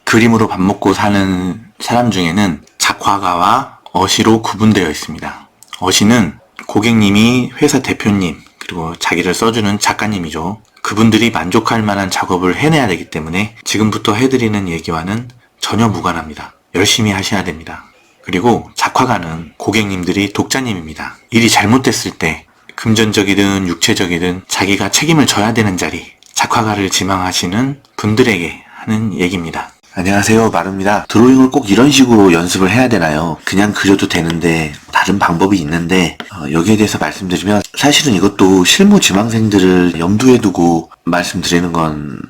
그림으로 밥 먹고 사는 사람 중에는 작화가와 어시로 구분되어 있습니다. 어시는 고객님이 회사 대표님, 그리고 자기를 써주는 작가님이죠. 그분들이 만족할 만한 작업을 해내야 되기 때문에 지금부터 해드리는 얘기와는 전혀 무관합니다. 열심히 하셔야 됩니다. 그리고 작화가는 고객님들이 독자님입니다. 일이 잘못됐을 때 금전적이든 육체적이든 자기가 책임을 져야 되는 자리, 작화가를 지망하시는 분들에게 하는 얘기입니다. 안녕하세요, 마루입니다. 드로잉을 꼭 이런 식으로 연습을 해야 되나요? 그냥 그려도 되는데 다른 방법이 있는데 여기에 대해서 말씀드리면 사실은 이것도 실무 지망생들을 염두에 두고 말씀드리는 건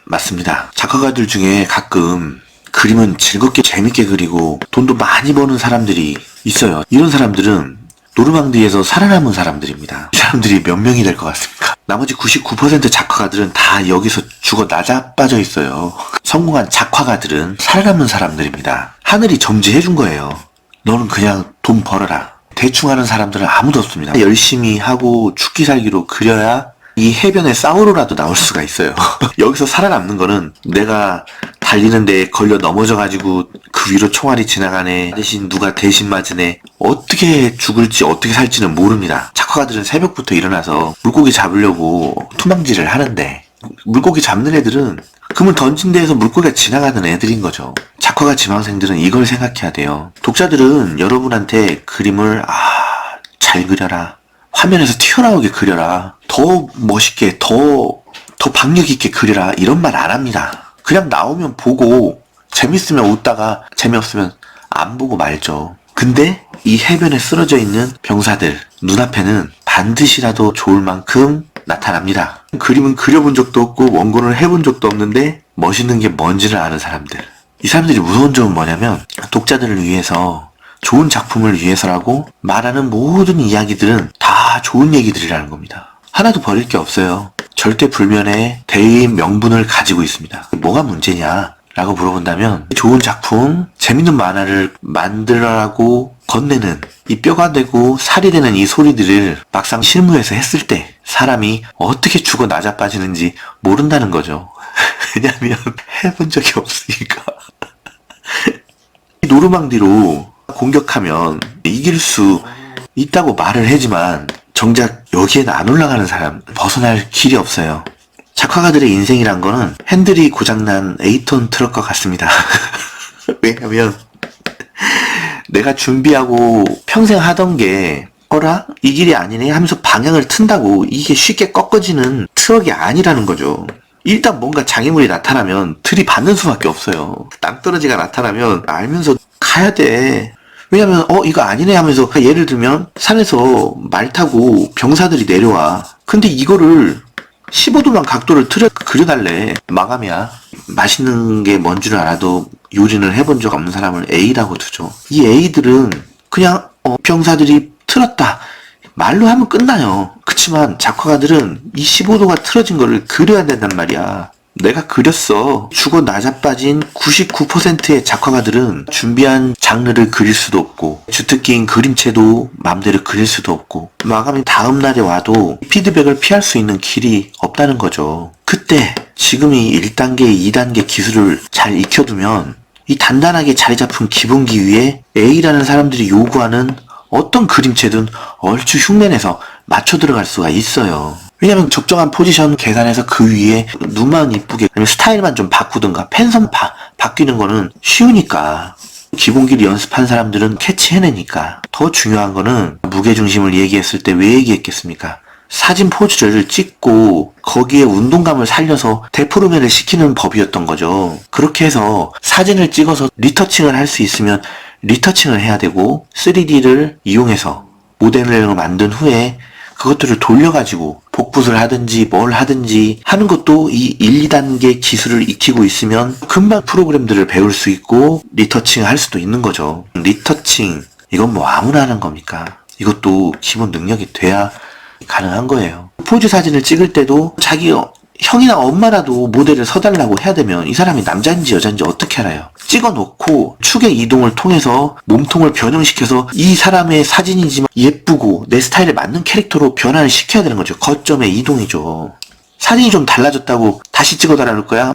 맞습니다. 작화가들 중에 가끔 그림은 즐겁게 재밌게 그리고 돈도 많이 버는 사람들이 있어요. 이런 사람들은 노르망디에서 살아남은 사람들입니다. 이 사람들이 몇 명이 될 것 같습니까? 나머지 99% 작화가들은 다 여기서 죽어 나자빠져 있어요. 성공한 작화가들은 살아남은 사람들입니다. 하늘이 점지해준 거예요. 너는 그냥 돈 벌어라. 대충 하는 사람들은 아무도 없습니다. 열심히 하고 죽기 살기로 그려야 이 해변에 싸우러라도 나올 수가 있어요. 여기서 살아남는 거는 내가 달리는 데 걸려 넘어져가지고 그 위로 총알이 지나가네, 대신 누가 대신 맞으네, 어떻게 죽을지 어떻게 살지는 모릅니다. 작화가들은 새벽부터 일어나서 물고기 잡으려고 투망질을 하는데, 물고기 잡는 애들은 그물 던진 데에서 물고기가 지나가는 애들인 거죠. 작화가 지망생들은 이걸 생각해야 돼요. 독자들은 여러분한테 그림을 잘 그려라, 화면에서 튀어나오게 그려라, 더 멋있게, 더 박력 있게 그려라, 이런 말 안 합니다. 그냥 나오면 보고 재밌으면 웃다가 재미없으면 안 보고 말죠. 근데 이 해변에 쓰러져 있는 병사들 눈앞에는 반드시라도 좋을 만큼 나타납니다. 그림은 그려본 적도 없고 원고를 해본 적도 없는데 멋있는 게 뭔지를 아는 사람들. 이 사람들이 무서운 점은 뭐냐면 독자들을 위해서, 좋은 작품을 위해서라고 말하는 모든 이야기들은 다 좋은 얘기들이라는 겁니다. 하나도 버릴 게 없어요. 절대 불면의 대의의 명분을 가지고 있습니다. 뭐가 문제냐 라고 물어본다면, 좋은 작품, 재밌는 만화를 만들라고 건네는 이 뼈가 되고 살이 되는 이 소리들을 막상 실무에서 했을 때 사람이 어떻게 죽어 나자빠지는지 모른다는 거죠. 왜냐면 해본 적이 없으니까. 노르망디로 공격하면 이길 수 있다고 말을 하지만 정작 여기에는 안 올라가는 사람, 벗어날 길이 없어요. 작화가들의 인생이란 거는 핸들이 고장난 8톤 트럭과 같습니다. 왜냐면 내가 준비하고 평생 하던 게 어라? 이 길이 아니네 하면서 방향을 튼다고 이게 쉽게 꺾어지는 트럭이 아니라는 거죠. 일단 뭔가 장애물이 나타나면 들이받는 수밖에 없어요. 낭떠러지가 나타나면 알면서 가야 돼. 왜냐면 이거 아니네 하면서, 예를 들면 산에서 말 타고 병사들이 내려와. 근데 이거를 15도만 각도를 그려달래. 마감이야. 맛있는 게 뭔 줄 알아도 요리를 해본 적 없는 사람을 A라고 두죠. 이 A들은 그냥 병사들이 틀었다 말로 하면 끝나요. 그치만 작화가들은 이 15도가 틀어진 거를 그려야 된단 말이야. 내가 그렸어. 죽어 나자빠진 99%의 작화가들은 준비한 장르를 그릴 수도 없고, 주특기인 그림체도 마음대로 그릴 수도 없고, 마감이 다음날에 와도 피드백을 피할 수 있는 길이 없다는 거죠. 그때 지금이 1단계, 2단계 기술을 잘 익혀두면 이 단단하게 자리 잡은 기본기 위에 A라는 사람들이 요구하는 어떤 그림체든 얼추 흉내내서 맞춰 들어갈 수가 있어요. 왜냐면 적정한 포지션 계산해서 그 위에 눈만 이쁘게, 아니면 스타일만 좀 바꾸든가 펜선 바뀌는 거는 쉬우니까. 기본기를 연습한 사람들은 캐치해내니까. 더 중요한 거는 무게중심을 얘기했을 때 왜 얘기했겠습니까? 사진 포즈를 찍고 거기에 운동감을 살려서 데포르메를 시키는 법이었던 거죠. 그렇게 해서 사진을 찍어서 리터칭을 할 수 있으면 리터칭을 해야 되고, 3D를 이용해서 모델을 만든 후에 그것들을 돌려가지고 복붙을 하든지 뭘 하든지 하는 것도 이 1, 2단계 기술을 익히고 있으면 금방 프로그램들을 배울 수 있고 리터칭 할 수도 있는 거죠. 리터칭, 이건 뭐 아무나 하는 겁니까? 이것도 기본 능력이 돼야 가능한 거예요. 포즈 사진을 찍을 때도 자기 형이나 엄마라도 모델을 서달라고 해야 되면 이 사람이 남자인지 여자인지 어떻게 알아요? 찍어놓고 축의 이동을 통해서 몸통을 변형시켜서 이 사람의 사진이지만 예쁘고 내 스타일에 맞는 캐릭터로 변화를 시켜야 되는 거죠. 거점의 이동이죠. 사진이 좀 달라졌다고 다시 찍어달라는 거야?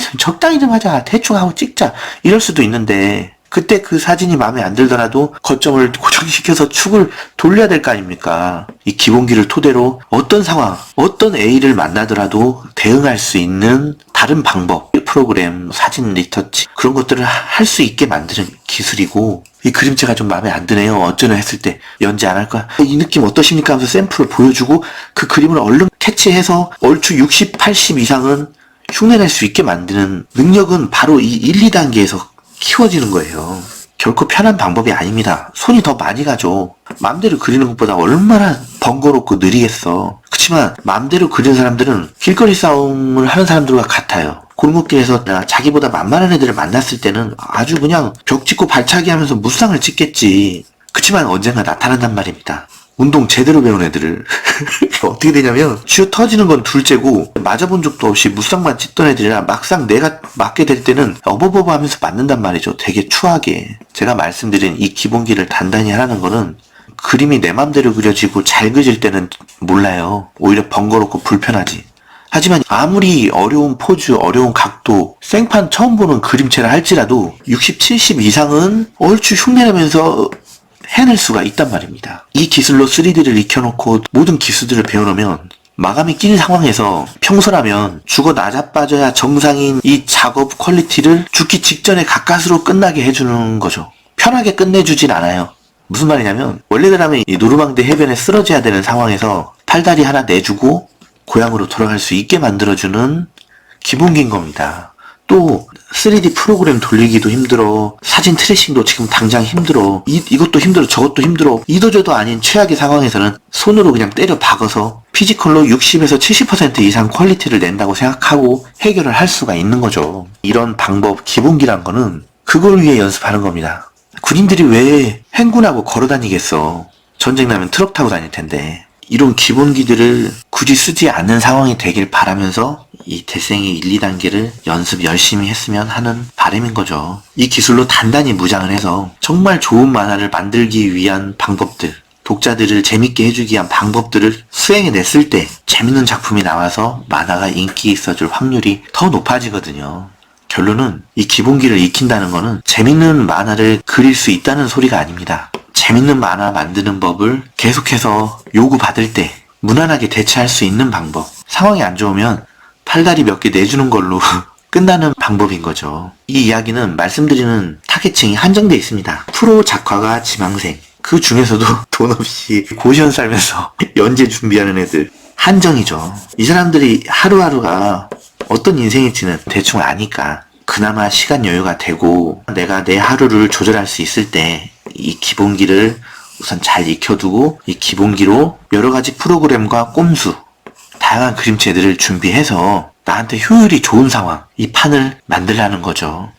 좀 적당히 좀 하자. 대충 하고 찍자. 이럴 수도 있는데, 그때 그 사진이 마음에 안 들더라도 거점을 고정시켜서 축을 돌려야 될 거 아닙니까? 이 기본기를 토대로 어떤 상황, 어떤 A를 만나더라도 대응할 수 있는 다른 방법, 프로그램, 사진 리터치, 그런 것들을 할 수 있게 만드는 기술이고, 이 그림체가 좀 마음에 안 드네요. 어쩌나 했을 때 연지 안 할 거야. 이 느낌 어떠십니까? 하면서 샘플을 보여주고 그 그림을 얼른 캐치해서 얼추 60, 80 이상은 흉내낼 수 있게 만드는 능력은 바로 이 1, 2단계에서 키워지는 거예요. 결코 편한 방법이 아닙니다. 손이 더 많이 가죠. 마음대로 그리는 것보다 얼마나 번거롭고 느리겠어. 그치만 마음대로 그리는 사람들은 길거리 싸움을 하는 사람들과 같아요. 골목길에서 자기보다 만만한 애들을 만났을 때는 아주 그냥 벽 짚고 발차기 하면서 무쌍을 찍겠지. 그치만 언젠가 나타난단 말입니다. 운동 제대로 배운 애들을. 어떻게 되냐면 쥐어 터지는 건 둘째고 맞아본 적도 없이 무쌍만 찍던 애들이라 막상 내가 맞게 될 때는 어버버버 하면서 맞는단 말이죠. 되게 추하게. 제가 말씀드린 이 기본기를 단단히 하라는 거는 그림이 내 맘대로 그려지고 잘 그릴 때는 몰라요. 오히려 번거롭고 불편하지. 하지만 아무리 어려운 포즈, 어려운 각도, 생판 처음 보는 그림체를 할지라도 60, 70 이상은 얼추 흉내내면서 해낼 수가 있단 말입니다. 이 기술로 3D를 익혀놓고 모든 기술들을 배워놓으면 마감이 낀 상황에서 평소라면 죽어 나자빠져야 정상인 이 작업 퀄리티를 죽기 직전에 가까스로 끝나게 해주는 거죠. 편하게 끝내주진 않아요. 무슨 말이냐면 원래대로라면 이 노르망디 해변에 쓰러져야 되는 상황에서 팔다리 하나 내주고 고향으로 돌아갈 수 있게 만들어주는 기본기인 겁니다. 또 3D 프로그램 돌리기도 힘들어. 사진 트레이싱도 지금 당장 힘들어. 이것도 힘들어. 저것도 힘들어. 이도저도 아닌 최악의 상황에서는 손으로 그냥 때려 박아서 피지컬로 60에서 70% 이상 퀄리티를 낸다고 생각하고 해결을 할 수가 있는 거죠. 이런 방법, 기본기란 거는 그걸 위해 연습하는 겁니다. 군인들이 왜 행군하고 걸어다니겠어. 전쟁 나면 트럭 타고 다닐 텐데. 이런 기본기들을 굳이 쓰지 않는 상황이 되길 바라면서 이 대생의 1, 2단계를 연습 열심히 했으면 하는 바람인 거죠. 이 기술로 단단히 무장을 해서 정말 좋은 만화를 만들기 위한 방법들, 독자들을 재밌게 해주기 위한 방법들을 수행해냈을 때 재밌는 작품이 나와서 만화가 인기 있어질 확률이 더 높아지거든요. 결론은 이 기본기를 익힌다는 거는 재밌는 만화를 그릴 수 있다는 소리가 아닙니다. 재밌는 만화 만드는 법을 계속해서 요구받을 때 무난하게 대처할 수 있는 방법. 상황이 안 좋으면 팔다리 몇 개 내주는 걸로 끝나는 방법인 거죠. 이 이야기는 말씀드리는 타겟층이 한정돼 있습니다. 프로 작화가 지망생. 그 중에서도 돈 없이 고시원 살면서 연재 준비하는 애들. 한정이죠. 이 사람들이 하루하루가 어떤 인생일지는 대충 아니까 그나마 시간 여유가 되고 내가 내 하루를 조절할 수 있을 때 이 기본기를 우선 잘 익혀두고 이 기본기로 여러 가지 프로그램과 꼼수, 다양한 그림체들을 준비해서 나한테 효율이 좋은 상황, 이 판을 만들라는 거죠.